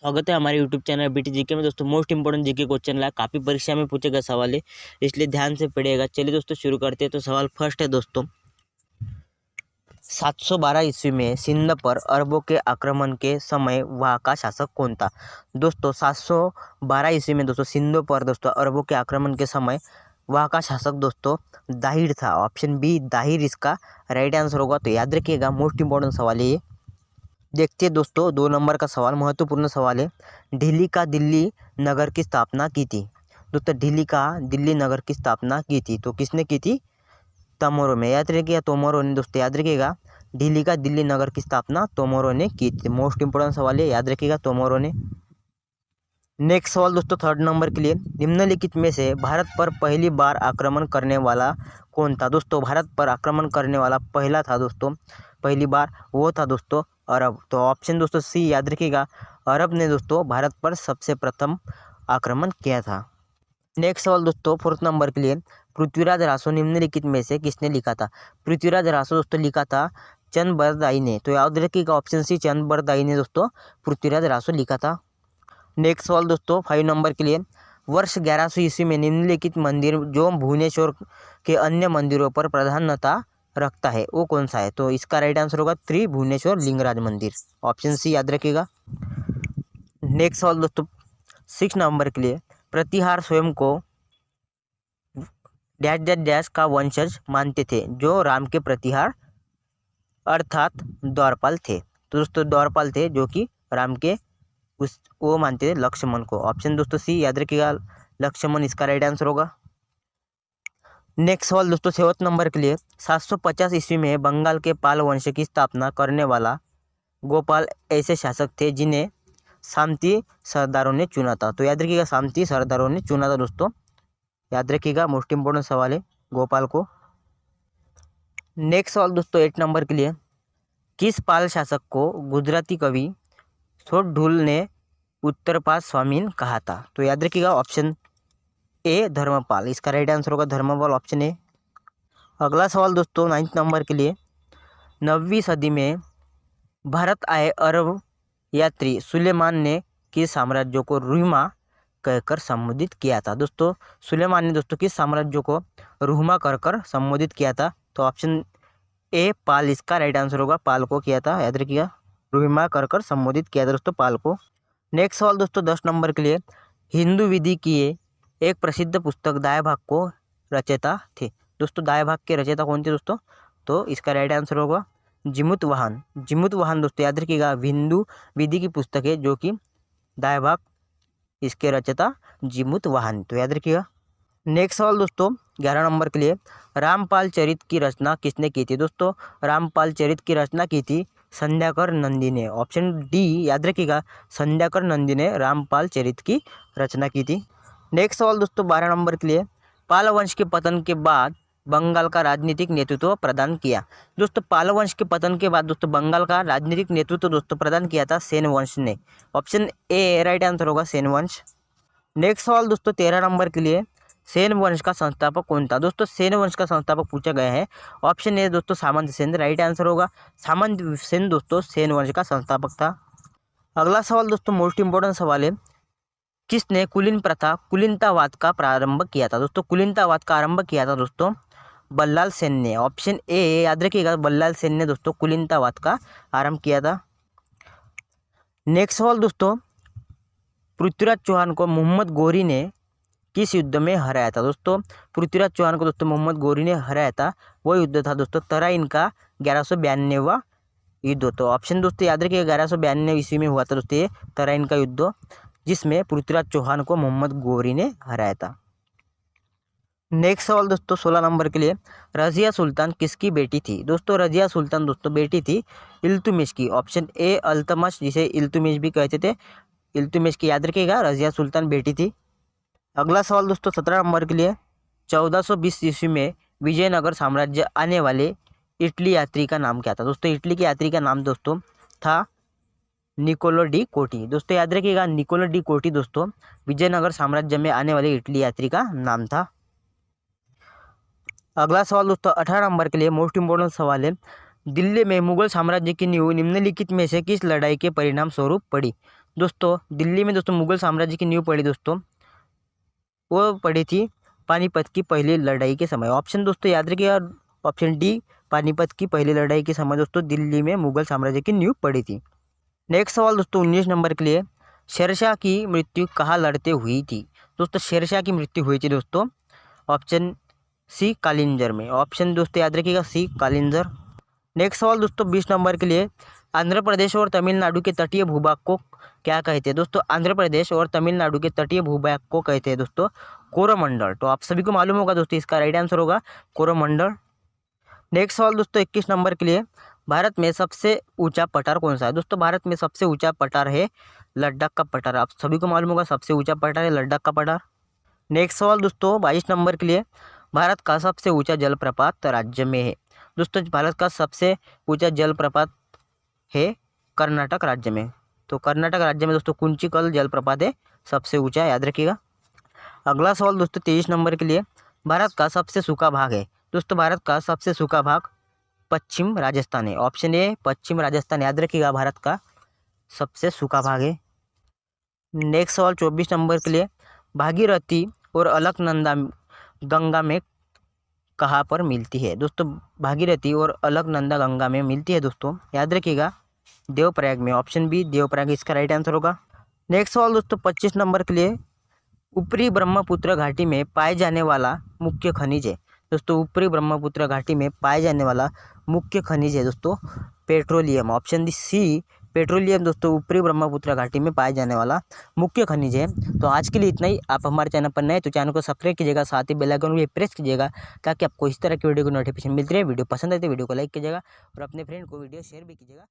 स्वागत है हमारे यूट्यूब चैनल बीटी जीके में। दोस्तों मोस्ट इंपोर्टेंट जीके क्वेश्चन है, काफ़ी परीक्षा में पूछे गए सवाल है, इसलिए ध्यान से पढ़िएगा। चलिए दोस्तों शुरू करते हैं। तो सवाल फर्स्ट है दोस्तों, 712 ईस्वी में सिंध पर अरबों के आक्रमण के समय वहाँ का शासक कौन था। दोस्तों 712 ईस्वी में दोस्तों सिंध पर दोस्तों अरबों के आक्रमण के समय वहाँ का शासक दोस्तों दाहिर था। ऑप्शन बी दाहिर इसका राइट आंसर होगा। तो याद रखिएगा, मोस्ट इंपॉर्टेंट सवाल है ये। देखते हैं दोस्तों 2 नंबर का सवाल, महत्वपूर्ण सवाल है। दिल्ली का दिल्ली नगर की स्थापना की थी। दोस्तों दिल्ली का दिल्ली नगर की स्थापना की थी तो किसने की थी? तोमरों में। याद रखिएगा तोमरों ने। दोस्तों याद रखिएगा, दिल्ली का दिल्ली नगर की स्थापना तोमरों ने की थी। मोस्ट इंपोर्टेंट सवाल है, याद रखिएगा तोमरों ने। नेक्स्ट सवाल दोस्तों 3rd नंबर के लिए, निम्नलिखित में से भारत पर पहली बार आक्रमण करने वाला कौन था। दोस्तों भारत पर आक्रमण करने वाला पहला था दोस्तों, पहली बार वो था दोस्तों अरब। तो ऑप्शन दोस्तों सी याद रखिएगा, अरब ने दोस्तों भारत पर सबसे प्रथम आक्रमण किया था। नेक्स्ट सवाल दोस्तों 4th नंबर के लिए, पृथ्वीराज रासो निम्नलिखित में से किसने लिखा था। पृथ्वीराज रासो दोस्तों लिखा था चंद बरदाई ने। तो याद रखिएगा ऑप्शन सी चंद बरदाई ने दोस्तों पृथ्वीराज रासो लिखा था। नेक्स्ट सवाल दोस्तों 5 नंबर के लिए, वर्ष 1100 ईस्वी में निम्नलिखित मंदिर जो भुवनेश्वर के अन्य मंदिरों पर प्रधानता रखता है वो कौन सा है। तो इसका राइट आंसर होगा त्रिभुवनेश्वर लिंगराज मंदिर। ऑप्शन सी याद रखिएगा। नेक्स्ट सवाल दोस्तों 6 नंबर के लिए, प्रतिहार स्वयं को डैश डैश डैश का वंशज मानते थे जो राम के प्रतिहार अर्थात द्वारपाल थे। तो दोस्तों द्वारपाल थे जो कि राम के वो मानते थे लक्ष्मण को। ऑप्शन दोस्तों सी याद रखिएगा, लक्ष्मण इसका राइट आंसर होगा। नेक्स्ट सवाल दोस्तों 7 नंबर के लिए, 750 ईस्वी में बंगाल के पाल वंश की स्थापना करने वाला गोपाल ऐसे शासक थे जिन्हें सामंती सरदारों ने चुना था। तो याद रखिएगा सामंती सरदारों ने चुना था दोस्तों, याद रखिएगा, मोस्ट इंपोर्टेंट सवाल है गोपाल को। नेक्स्ट सवाल दोस्तों 8 नंबर के लिए, किस पाल शासक को गुजराती कवि सोढ़ढुल ने उत्तरपाद स्वामीन कहा था। तो याद रखिएगा ऑप्शन ए धर्मपाल, इसका राइट आंसर होगा धर्मपाल, ऑप्शन ए। अगला सवाल दोस्तों 9th नंबर के लिए, 9वीं सदी में भारत आए अरब यात्री सुलेमान ने किस साम्राज्य को रुहमा कहकर संबोधित किया था। दोस्तों सुलेमान ने दोस्तों किस साम्राज्य को रुहमा कहकर संबोधित किया था। तो ऑप्शन ए पाल इसका राइट आंसर होगा, पाल को किया था। याद रखिएगा रुहमा कहकर संबोधित किया था दोस्तों पाल को। नेक्स्ट सवाल दोस्तों 10 नंबर के लिए, हिंदू विधि की एक प्रसिद्ध पुस्तक दाएं भाग को रचयिता थे। दोस्तों दाएं भाग के रचयिता कौन थे दोस्तों? तो इसका राइट आंसर होगा जिमुतवाहन। जिमुतवाहन दोस्तों याद रखिएगा हिंदू विधि की पुस्तक है जो कि दाएं भाग इसके रचयिता जिमुतवाहन। तो याद रखिएगा। नेक्स्ट सवाल दोस्तों 11 नंबर के लिए, रामपाल चरित की रचना किसने की थी। दोस्तों रामपाल चरित की रचना की थी संध्याकर नंदी ने। ऑप्शन डी याद रखिएगा, संध्याकर नंदी ने रामपाल चरित की रचना की थी। नेक्स्ट सवाल दोस्तों 12 नंबर के लिए, पाल वंश के पतन के बाद बंगाल का राजनीतिक नेतृत्व प्रदान किया। दोस्तों पाल वंश के पतन के बाद दोस्तों बंगाल का राजनीतिक नेतृत्व दोस्तों प्रदान किया था सेन वंश ने। ऑप्शन ए राइट आंसर होगा सेन वंश। नेक्स्ट सवाल दोस्तों 13 नंबर के लिए, सेन वंश का संस्थापक कौन था। दोस्तों सेन वंश का संस्थापक पूछा गया है। ऑप्शन ए दोस्तों सामंत सेन, राइट आंसर होगा सामंत सेन दोस्तों सेन वंश का संस्थापक था। अगला सवाल दोस्तों मोस्ट इंपोर्टेंट सवाल है, किसने कुलीन प्रथा कुलीनतावाद का प्रारंभ किया था। दोस्तों कुलीनतावाद का आरंभ किया था दोस्तों बल्लाल सेन ने। ऑप्शन ए याद रखिएगा, बल्लाल सेन ने दोस्तों कुलीनतावाद का आरंभ किया था। नेक्स्ट सवाल दोस्तों, पृथ्वीराज चौहान को मोहम्मद गोरी ने किस युद्ध में हराया था। दोस्तों पृथ्वीराज चौहान को दोस्तों मोहम्मद गोरी ने हराया था, वो युद्ध था दोस्तों तराइन का 1192वां युद्ध। तो ऑप्शन दोस्तों याद रखिए 1192 ईस्वी में हुआ था दोस्तों ये तराइन का युद्ध, जिसमें पृथ्वीराज चौहान को मोहम्मद गोरी ने हराया था। नेक्स्ट सवाल दोस्तों 16 नंबर के लिए, रजिया सुल्तान किसकी बेटी थी। दोस्तों रजिया सुल्तान दोस्तों बेटी थी इल्तुमिश की। ऑप्शन ए अल्तमश, जिसे इल्तुमिश भी कहते थे, इल्तुमिश की याद रखिएगा, रजिया सुल्तान बेटी थी। अगला सवाल दोस्तों 17 नंबर के लिए, 1420 ईस्वी में विजयनगर साम्राज्य आने वाले इटली यात्री का नाम क्या था। दोस्तों इटली के यात्री का नाम दोस्तों था निकोलो डी कोटी। दोस्तों याद रखिएगा निकोलो डी कोटी दोस्तों विजयनगर साम्राज्य में आने वाले इटली यात्री का नाम था। अगला सवाल दोस्तों 18 नंबर के लिए मोस्ट इंपोर्टेंट सवाल है, दिल्ली में मुगल साम्राज्य की नींव निम्नलिखित में से किस लड़ाई के परिणाम स्वरूप पड़ी। दोस्तों दिल्ली में दोस्तों मुगल साम्राज्य की नींव पड़ी दोस्तों, वो पड़ी थी पानीपत की पहली लड़ाई के समय। ऑप्शन दोस्तों याद रखिएगा, ऑप्शन डी, पानीपत की पहली लड़ाई के समय दोस्तों दिल्ली में मुगल साम्राज्य की नींव पड़ी थी। नेक्स्ट सवाल दोस्तों 19 नंबर के लिए, शेरशाह की मृत्यु कहाँ लड़ते हुई थी? दोस्तों शेरशाह की मृत्यु हुई थी दोस्तों ऑप्शन सी कालिंजर में। ऑप्शन दोस्तों याद रखिएगा सी कालिंजर। नेक्स्ट सवाल दोस्तों 20 नंबर के लिए, आंध्र प्रदेश और तमिलनाडु के तटीय भूभाग को क्या कहते हैं? दोस्तों आंध्र प्रदेश और तमिलनाडु के तटीय भूभाग को कहते हैं दोस्तों कोरोमंडल। तो आप सभी को मालूम होगा दोस्तों, इसका राइट आंसर होगा कोरोमंडल। नेक्स्ट सवाल दोस्तों 21 नंबर के लिए, भारत में सबसे ऊंचा पठार कौन सा है? दोस्तों भारत में सबसे ऊंचा पठार है लद्दाख का पठार। आप सभी को मालूम होगा सबसे ऊंचा पठार है लद्दाख का पठार। नेक्स्ट सवाल दोस्तों 22 नंबर के लिए, भारत का सबसे ऊंचा जलप्रपात राज्य में है? दोस्तों भारत का सबसे ऊंचा जलप्रपात है कर्नाटक राज्य में। तो कर्नाटक राज्य में दोस्तों कुंचिकल जलप्रपात है सबसे ऊंचा, याद रखिएगा। अगला सवाल दोस्तों 23 नंबर के लिए, भारत का सबसे सूखा भाग है? दोस्तों भारत का सबसे सूखा भाग पश्चिम राजस्थान है। ऑप्शन ए पश्चिम राजस्थान, याद रखिएगा भारत का सबसे सूखा भाग है। नेक्स्ट सवाल 24 नंबर के लिए, भागीरथी और अलकनंदा गंगा में कहाँ पर मिलती है? दोस्तों भागीरथी और अलकनंदा गंगा में मिलती है दोस्तों, याद रखिएगा देवप्रयाग में। ऑप्शन बी देवप्रयाग इसका राइट आंसर होगा। नेक्स्ट सवाल दोस्तों 25 नंबर के लिए, ऊपरी ब्रह्मपुत्र घाटी में पाए जाने वाला मुख्य खनिज है? दोस्तों ऊपरी ब्रह्मपुत्र घाटी में पाए जाने वाला मुख्य खनिज है दोस्तों petroleum. Option D C petroleum दोस्तों ऊपरी ब्रह्मपुत्र घाटी में पाए जाने वाला मुख्य खनिज है। तो आज के लिए इतना ही। आप हमारे चैनल पर नए तो चैनल को सब्सक्राइब कीजिएगा, साथ ही बेल आइकन भी प्रेस कीजिएगा ताकि आपको इस तरह की वीडियो की नोटिफिकेशन मिलती रहे। वीडियो पसंद आए तो वीडियो को लाइक कीजिएगा और अपने फ्रेंड को वीडियो शेयर भी कीजिएगा।